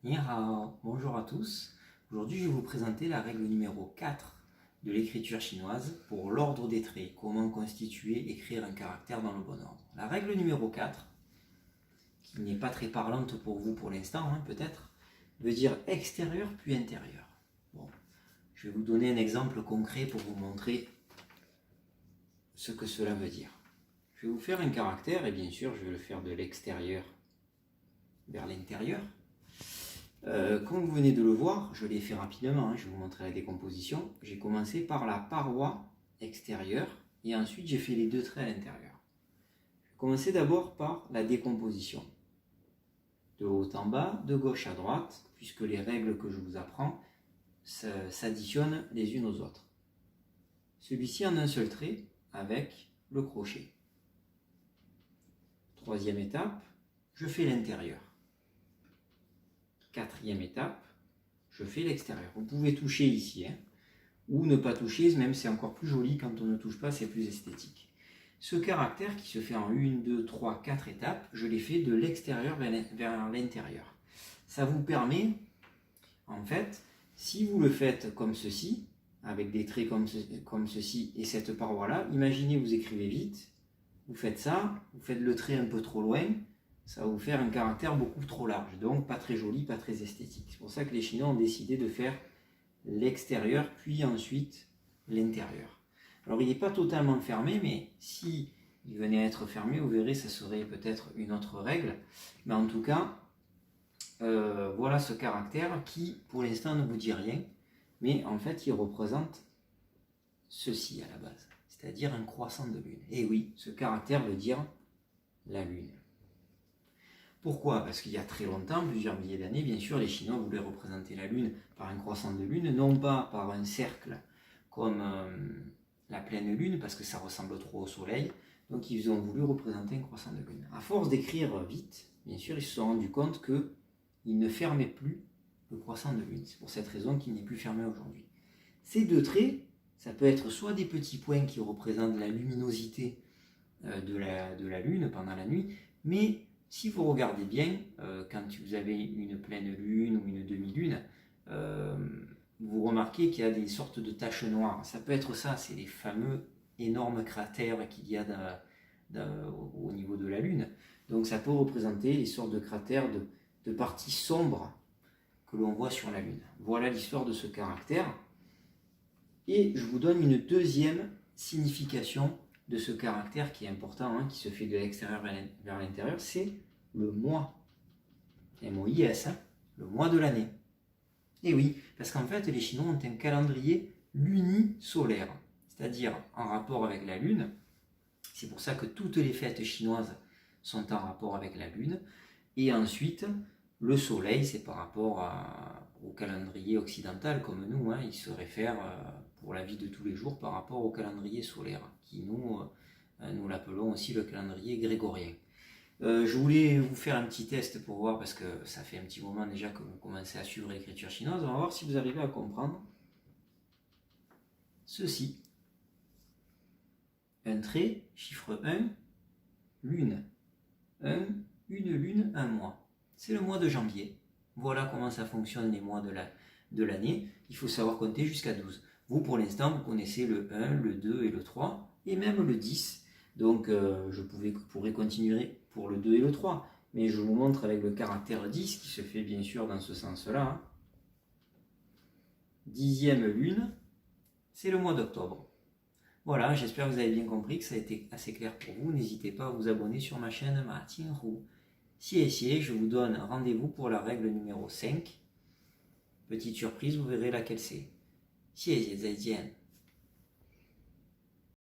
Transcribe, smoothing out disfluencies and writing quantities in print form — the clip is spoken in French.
Ni hao, bonjour à tous. Aujourd'hui, je vais vous présenter la règle numéro 4 de l'écriture chinoise pour l'ordre des traits, comment constituer, écrire un caractère dans le bon ordre. La règle numéro 4, qui n'est pas très parlante pour vous pour l'instant, peut-être, veut dire extérieur puis intérieur. Bon, je vais vous donner un exemple concret pour vous montrer ce que cela veut dire. Je vais vous faire un caractère et bien sûr, je vais le faire de l'extérieur vers l'intérieur. Comme vous venez de le voir, je l'ai fait rapidement, je vais vous montrer la décomposition. J'ai commencé par la paroi extérieure et ensuite j'ai fait les deux traits à l'intérieur. Je vais commencer d'abord par la décomposition. De haut en bas, de gauche à droite, puisque les règles que je vous apprends s'additionnent les unes aux autres. Celui-ci en un seul trait avec le crochet. Troisième étape, je fais l'intérieur. Quatrième étape, je fais l'extérieur. Vous pouvez toucher ici, ou ne pas toucher, même c'est encore plus joli quand on ne touche pas, c'est plus esthétique. Ce caractère qui se fait en 1, 2, 3, 4 étapes, je l'ai fait de l'extérieur vers l'intérieur. Ça vous permet, en fait, si vous le faites comme ceci, avec des traits comme ceci et cette paroi-là, imaginez vous écrivez vite, vous faites ça, vous faites le trait un peu trop loin, ça va vous faire un caractère beaucoup trop large, donc pas très joli, pas très esthétique. C'est pour ça que les Chinois ont décidé de faire l'extérieur, puis ensuite l'intérieur. Alors il n'est pas totalement fermé, mais si il venait à être fermé, vous verrez, ça serait peut-être une autre règle. Mais en tout cas, voilà ce caractère qui, pour l'instant, ne vous dit rien, mais en fait, il représente ceci à la base, c'est-à-dire un croissant de lune. Et oui, ce caractère veut dire la lune. Pourquoi? Parce qu'il y a très longtemps, plusieurs milliers d'années, bien sûr, les Chinois voulaient représenter la Lune par un croissant de Lune, non pas par un cercle comme la pleine Lune, parce que ça ressemble trop au Soleil, donc ils ont voulu représenter un croissant de Lune. À force d'écrire vite, bien sûr, ils se sont rendus compte qu'ils ne fermaient plus le croissant de Lune. C'est pour cette raison qu'il n'est plus fermé aujourd'hui. Ces deux traits, ça peut être soit des petits points qui représentent la luminosité de la Lune pendant la nuit, mais si vous regardez bien, quand vous avez une pleine lune ou une demi-lune, vous remarquez qu'il y a des sortes de taches noires. Ça peut être ça, c'est les fameux énormes cratères qu'il y a au niveau de la Lune. Donc ça peut représenter les sortes de cratères de parties sombres que l'on voit sur la Lune. Voilà l'histoire de ce caractère. Et je vous donne une deuxième signification de ce caractère qui est important, qui se fait de l'extérieur vers l'intérieur, c'est le mois. M-O-I-S, le mois de l'année. Et oui, parce qu'en fait, les Chinois ont un calendrier lunisolaire, c'est-à-dire en rapport avec la Lune. C'est pour ça que toutes les fêtes chinoises sont en rapport avec la Lune. Et ensuite, le Soleil, c'est par rapport au calendrier occidental, comme nous, il se réfère pour la vie de tous les jours par rapport au calendrier solaire, qui nous l'appelons aussi le calendrier grégorien. Je voulais vous faire un petit test pour voir, parce que ça fait un petit moment déjà que vous commencez à suivre l'écriture chinoise. On va voir si vous arrivez à comprendre ceci. Un trait, chiffre 1, lune. 1, une lune, un mois. C'est le mois de janvier. Voilà comment ça fonctionne les mois de l'année. Il faut savoir compter jusqu'à 12. Vous, pour l'instant, vous connaissez le 1, le 2 et le 3, et même le 10. Donc, je pourrais continuer pour le 2 et le 3. Mais je vous montre avec le caractère 10, qui se fait bien sûr dans ce sens-là. 10e lune, c'est le mois d'octobre. Voilà, j'espère que vous avez bien compris, que ça a été assez clair pour vous. N'hésitez pas à vous abonner sur ma chaîne Ma Tianhu. Si, je vous donne rendez-vous pour la règle numéro 5. Petite surprise, vous verrez laquelle c'est. 谢谢，再见。